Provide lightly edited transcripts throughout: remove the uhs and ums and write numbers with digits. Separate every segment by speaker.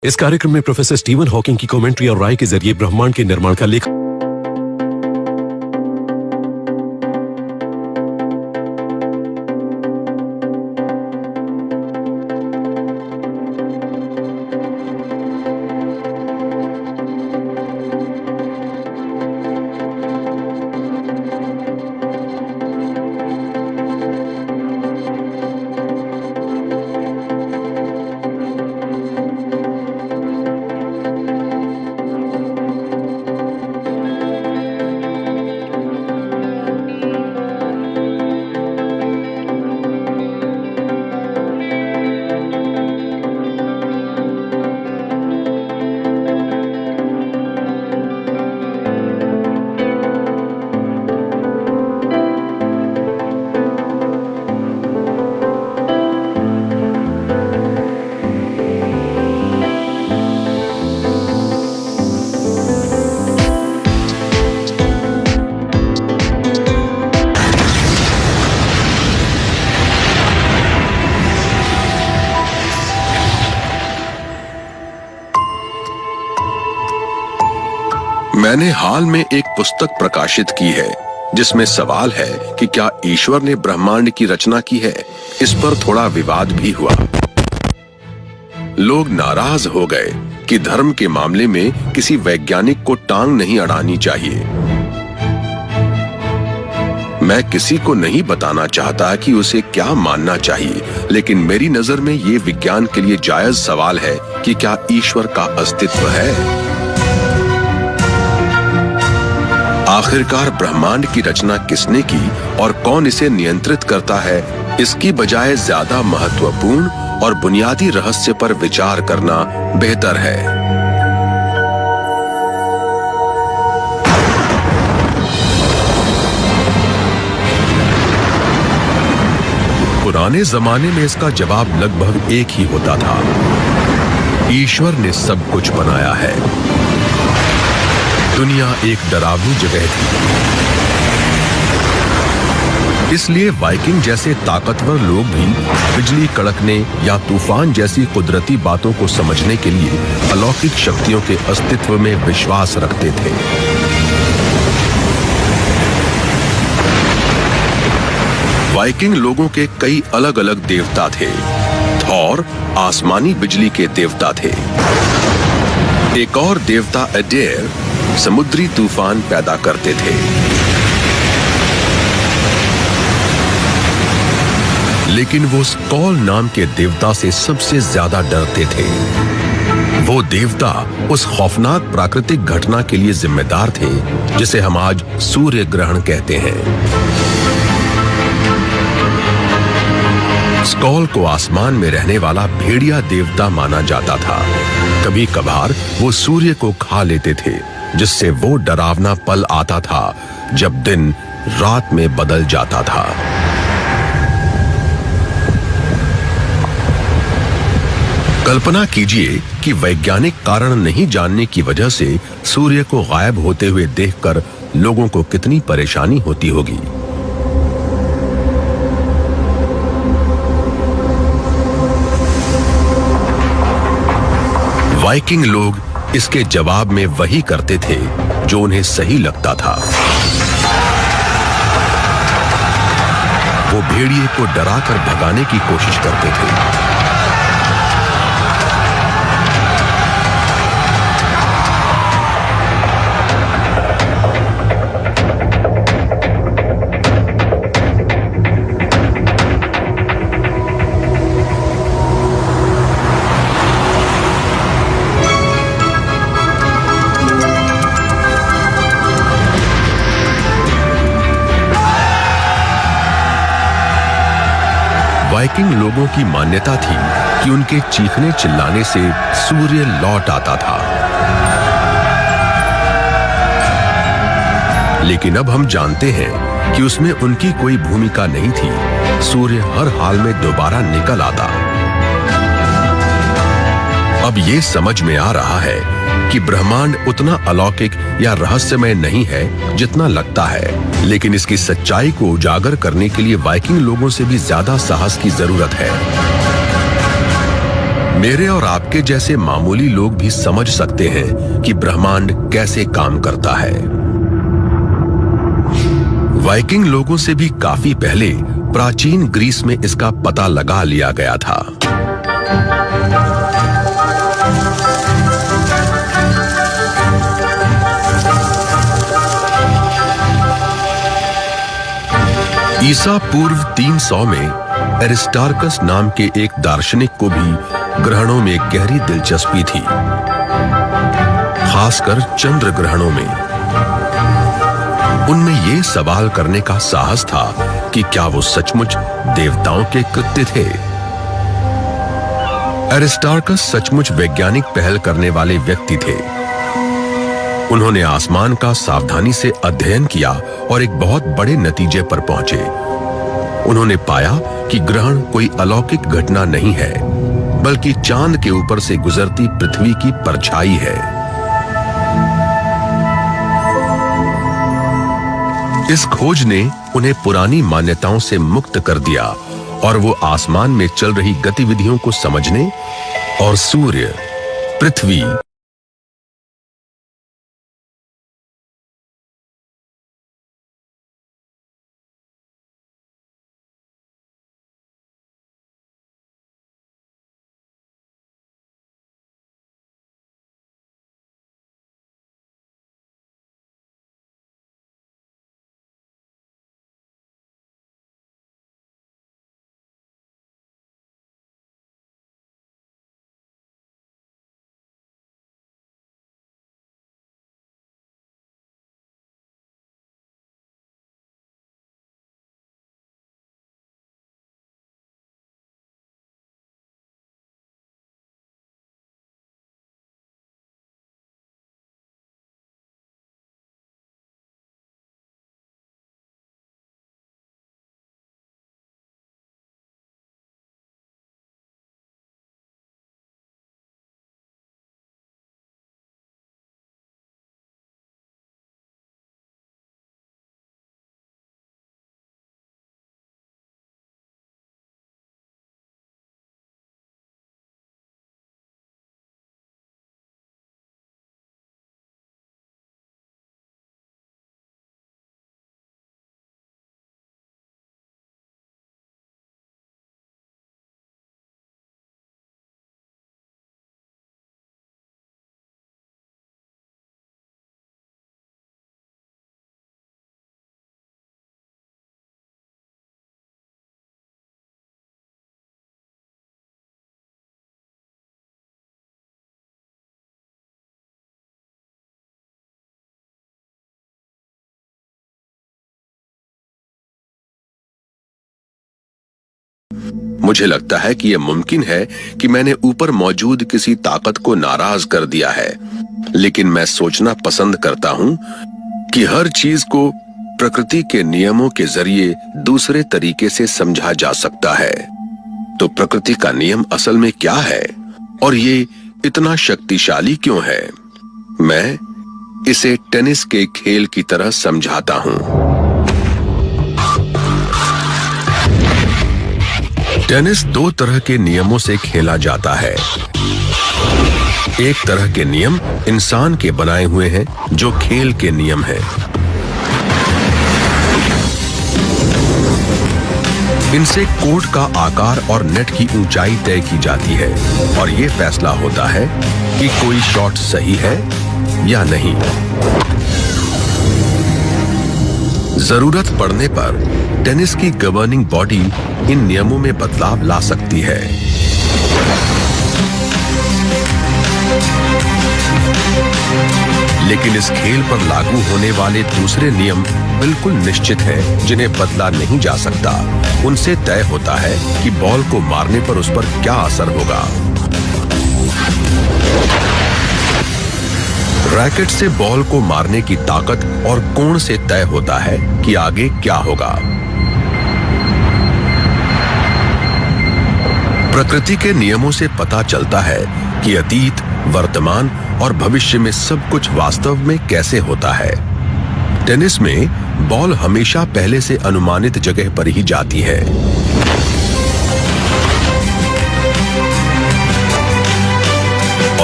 Speaker 1: इस कार्यक्रम में प्रोफेसर स्टीवन हॉकिंग की कमेंट्री और राय के जरिए ब्रह्मांड के निर्माण का लेख
Speaker 2: मैंने हाल में एक पुस्तक प्रकाशित की है जिसमें सवाल है कि क्या ईश्वर ने ब्रह्मांड की रचना की है। इस पर थोड़ा विवाद भी हुआ। लोग नाराज हो गए कि धर्म के मामले में किसी वैज्ञानिक को टांग नहीं अड़ानी चाहिए। मैं किसी को नहीं बताना चाहता कि उसे क्या मानना चाहिए, लेकिन मेरी नजर में ये विज्ञान के लिए जायज सवाल है कि क्या ईश्वर का अस्तित्व है। आखिरकार ब्रह्मांड की रचना किसने की और कौन इसे नियंत्रित करता है, इसकी बजाय ज्यादा महत्वपूर्ण और बुनियादी रहस्य पर विचार करना बेहतर है। पुराने जमाने में इसका जवाब लगभग एक ही होता था, ईश्वर ने सब कुछ बनाया है। दुनिया एक डरावनी जगह थी, इसलिए वाइकिंग जैसे ताकतवर लोग भी बिजली कड़कने या तूफान जैसी कुदरती बातों को समझने के लिए अलौकिक शक्तियों के अस्तित्व में विश्वास रखते थे। वाइकिंग लोगों के कई अलग अलग देवता थे। थॉर आसमानी बिजली के देवता थे। एक और देवता एडेर समुद्री तूफान पैदा करते थे। लेकिन वो स्कॉल नाम के देवता से सबसे ज्यादा डरते थे। वो देवता उस खौफनाक प्राकृतिक घटना के लिए जिम्मेदार थे जिसे हम आज सूर्य ग्रहण कहते हैं। स्कॉल को आसमान में रहने वाला भेड़िया देवता माना जाता था। कभी कभार वो सूर्य को खा लेते थे, जिससे वो डरावना पल आता था जब दिन रात में बदल जाता था। कल्पना कीजिए कि वैज्ञानिक कारण नहीं जानने की वजह से सूर्य को गायब होते हुए देखकर लोगों को कितनी परेशानी होती होगी। वाइकिंग लोग इसके जवाब में वही करते थे जो उन्हें सही लगता था। वो भेड़िए को डराकर भगाने की कोशिश करते थे। वाइकिंग लोगों की मान्यता थी कि उनके चीखने चिल्लाने से सूर्य लौट आता था। लेकिन अब हम जानते हैं कि उसमें उनकी कोई भूमिका नहीं थी। सूर्य हर हाल में दोबारा निकल आता। अब ये समझ में आ रहा है कि ब्रह्मांड उतना अलौकिक या रहस्यमय नहीं है जितना लगता है, लेकिन इसकी सच्चाई को उजागर करने के लिए वाइकिंग लोगों से भी ज्यादा साहस की जरूरत है। मेरे और आपके जैसे मामूली लोग भी समझ सकते हैं कि ब्रह्मांड कैसे काम करता है। वाइकिंग लोगों से भी काफी पहले प्राचीन ग्रीस में इसका पता लगा लिया गया था। ईसा पूर्व 300 में एरिस्टार्कस नाम के एक दार्शनिक को भी ग्रहणों में गहरी दिलचस्पी थी, खासकर चंद्र ग्रहणों में। उनमें यह सवाल करने का साहस था कि क्या वो सचमुच देवताओं के कृत्य थे। एरिस्टार्कस सचमुच वैज्ञानिक पहल करने वाले व्यक्ति थे। उन्होंने आसमान का सावधानी से अध्ययन किया और एक बहुत बड़े नतीजे पर पहुंचे। उन्होंने पाया कि ग्रहण कोई अलौकिक घटना नहीं है, बल्कि चांद के ऊपर से गुजरती पृथ्वी की परछाई है। इस खोज ने उन्हें पुरानी मान्यताओं से मुक्त कर दिया और वो आसमान में चल रही गतिविधियों को समझने और सूर्य, पृथ्वी, मुझे लगता है कि यह मुमकिन है कि मैंने ऊपर मौजूद किसी ताकत को नाराज कर दिया है, लेकिन मैं सोचना पसंद करता हूं कि हर चीज को प्रकृति के नियमों के जरिए दूसरे तरीके से समझा जा सकता है। तो प्रकृति का नियम असल में क्या है और ये इतना शक्तिशाली क्यों है? मैं इसे टेनिस के खेल की तरह समझाता हूं। टेनिस दो तरह के नियमों से खेला जाता है। एक तरह के नियम इंसान के बनाए हुए हैं, जो खेल के नियम हैं। इनसे कोर्ट का आकार और नेट की ऊंचाई तय की जाती है और यह फैसला होता है कि कोई शॉट सही है या नहीं। जरूरत पड़ने पर टेनिस की गवर्निंग बॉडी इन नियमों में बदलाव ला सकती है। लेकिन इस खेल पर लागू होने वाले दूसरे नियम बिल्कुल निश्चित हैं, जिन्हें बदला नहीं जा सकता। उनसे तय होता है कि बॉल को मारने पर उस पर क्या असर होगा। रैकेट से बॉल को मारने की ताकत और कोण से तय होता है कि आगे क्या होगा। प्रकृति के नियमों से पता चलता है कि अतीत, वर्तमान और भविष्य में सब कुछ वास्तव में कैसे होता है। टेनिस में बॉल हमेशा पहले से अनुमानित जगह पर ही जाती है।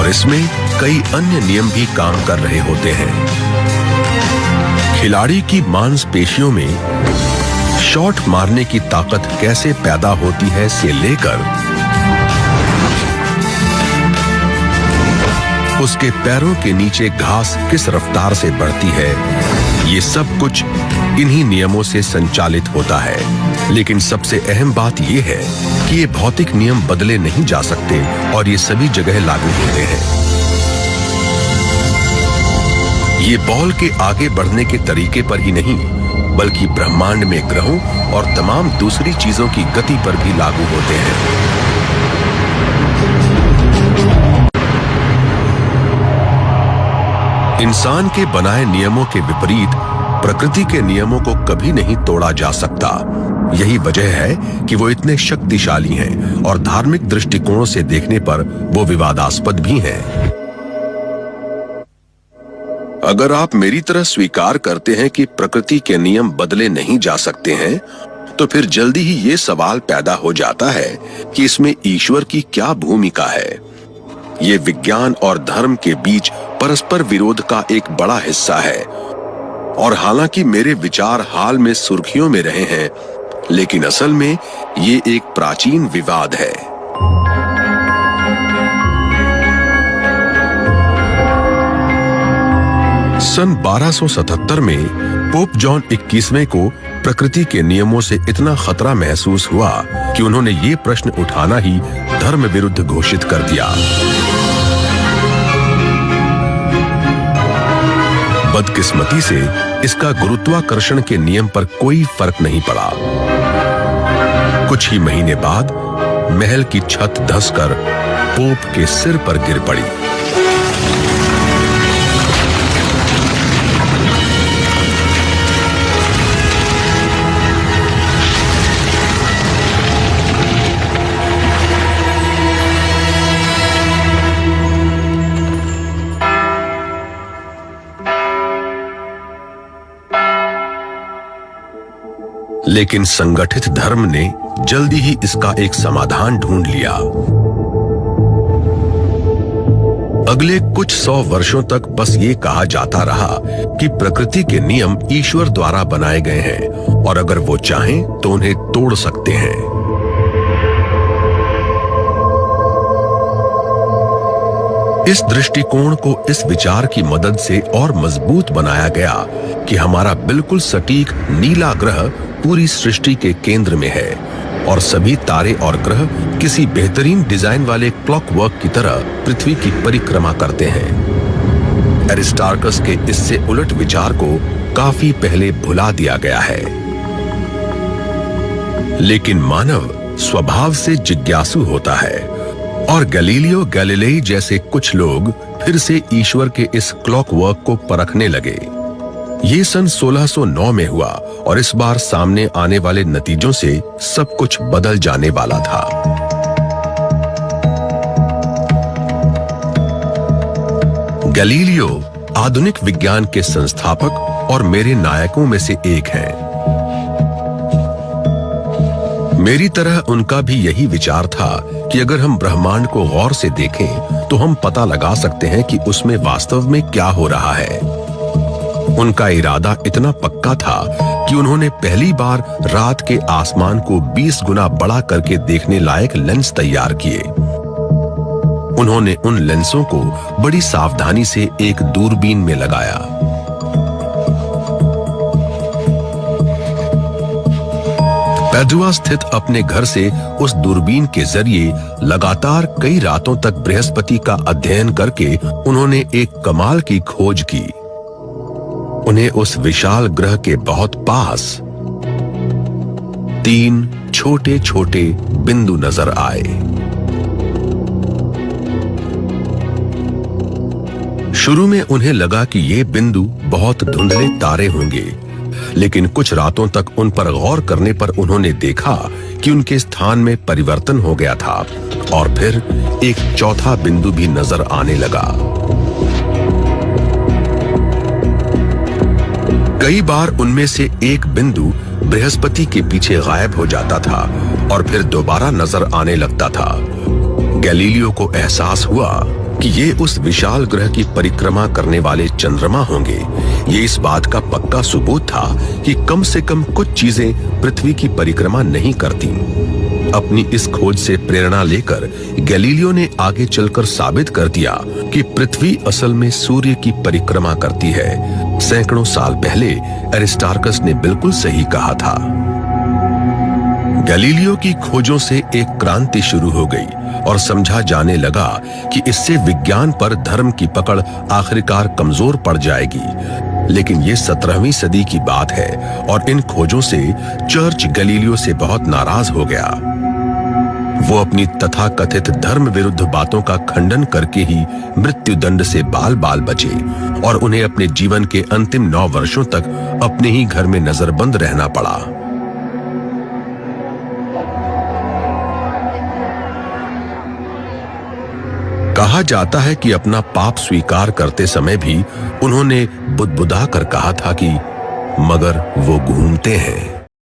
Speaker 2: और इसमें कई अन्य नियम भी काम कर रहे होते हैं। खिलाड़ी की मांसपेशियों में शॉट मारने की ताकत कैसे पैदा होती है से लेकर उसके पैरों के नीचे घास किस रफ्तार से बढ़ती है, ये सब कुछ इन्हीं नियमों से संचालित होता है। लेकिन सबसे अहम बात यह है कि ये भौतिक नियम बदले नहीं जा सकते और ये सभी जगह लागू होते हैं। ये बॉल के आगे बढ़ने के तरीके पर ही नहीं, बल्कि ब्रह्मांड में ग्रहों और तमाम दूसरी चीजों की गति पर भी लागू होते हैं। इंसान के बनाए नियमों के विपरीत प्रकृति के नियमों को कभी नहीं तोड़ा जा सकता। यही वजह है कि वो इतने शक्तिशाली हैं और धार्मिक दृष्टिकोणों से देखने पर वो विवादास्पद भी हैं। अगर आप मेरी तरह स्वीकार करते हैं कि प्रकृति के नियम बदले नहीं जा सकते हैं, तो फिर जल्दी ही ये सवाल पैदा हो जाता है कि इसमें ईश्वर की क्या भूमिका है। ये विज्ञान और धर्म के बीच परस्पर विरोध का एक बड़ा हिस्सा है। और हालांकि मेरे विचार हाल में सुर्खियों में रहे हैं, लेकिन असल में ये एक प्राचीन विवाद है। सन 1277 में पोप जॉन 21वें को प्रकृति के नियमों से इतना खतरा महसूस हुआ कि उन्होंने ये प्रश्न उठाना ही धर्म विरुद्ध घोषित कर दिया। बदकिस्मती से इसका गुरुत्वाकर्षण के नियम पर कोई फर्क नहीं पड़ा। कुछ ही महीने बाद महल की छत धंसकर पोप के सिर पर गिर पड़ी। लेकिन संगठित धर्म ने जल्दी ही इसका एक समाधान ढूंढ लिया। अगले कुछ 100 वर्षों तक बस ये कहा जाता रहा कि प्रकृति के नियम ईश्वर द्वारा बनाए गए हैं और अगर वो चाहें तो उन्हें तोड़ सकते हैं। इस दृष्टिकोण को इस विचार की मदद से और मजबूत बनाया गया कि हमारा बिल्कुल सटीक नीला ग्रह पूरी सृष्टि के केंद्र में है और सभी तारे और ग्रह किसी बेहतरीन डिजाइन वाले क्लॉकवर्क की तरह पृथ्वी की परिक्रमा करते हैं। एरिस्टार्कस के इससे उलट विचार को काफी पहले भुला दिया गया है। लेकिन मानव स्वभाव से जिज्ञासु होता है और गैलीलियो गैलीलेई जैसे कुछ लोग फिर से ईश्वर के इस क्लॉकवर्क को परखने लगे। ये सन 1609 में हुआ और इस बार सामने आने वाले नतीजों से सब कुछ बदल जाने वाला था। गैलीलियो आधुनिक विज्ञान के संस्थापक और मेरे नायकों में से एक हैं। मेरी तरह उनका भी यही विचार था कि अगर हम ब्रह्मांड को गौर से देखें तो हम पता लगा सकते हैं कि उसमें वास्तव में क्या हो रहा है। उनका इरादा इतना पक्का था कि उन्होंने पहली बार रात के आसमान को 20 गुना बड़ा करके देखने लायक लेंस तैयार किए। उन्होंने उन लेंसों को बड़ी सावधानी से एक दूरबीन में लगाया। पैदुआ स्थित अपने घर से उस दूरबीन के जरिए लगातार कई रातों तक बृहस्पति का अध्ययन करके उन्होंने एक कमाल की खोज की। उन्हें उस विशाल ग्रह के बहुत पास 3 छोटे छोटे बिंदु नजर आए। शुरू में उन्हें लगा कि ये बिंदु बहुत धुंधले तारे होंगे, लेकिन कुछ रातों तक उन पर गौर करने पर उन्होंने देखा कि उनके स्थान में परिवर्तन हो गया था और फिर एक चौथा बिंदु भी नजर आने लगा। कई बार उनमें से एक बिंदु बृहस्पति के पीछे गायब हो जाता था और फिर दोबारा नजर आने लगता था। गैलीलियो को एहसास हुआ कि ये उस विशाल ग्रह की परिक्रमा करने वाले चंद्रमा होंगे, ये इस बात का पक्का सबूत था कि कम से कम कुछ चीजें पृथ्वी की परिक्रमा नहीं करती। अपनी इस खोज से प्रेरणा लेकर गैलीलियो ने आगे चलकर साबित कर दिया कि पृथ्वी असल में सूर्य की परिक्रमा करती है। सैकड़ों साल पहले एरिस्टार्कस ने बिल्कुल सही कहा था। गैलीलियो की खोजों से एक क्रांति शुरू हो गई और समझा जाने लगा कि इससे विज्ञान पर धर्म की पकड़ आखिरकार कमजोर पड़ जाएगी। लेकिन ये 17वीं सदी की बात है और इन खोजों से चर्च गैलीलियो से बहुत नाराज हो गया। वो अपनी तथाकथित धर्म विरुद्ध बातों का खंडन करके ही मृत्यु दंड से बाल बाल बचे और उन्हें अपने जीवन के अंतिम 9 वर्षों तक अपने ही घर में नजरबंद रहना पड़ा। कहा जाता है कि अपना पाप स्वीकार करते समय भी उन्होंने बुदबुदा कर कहा था कि मगर वो घूमते हैं।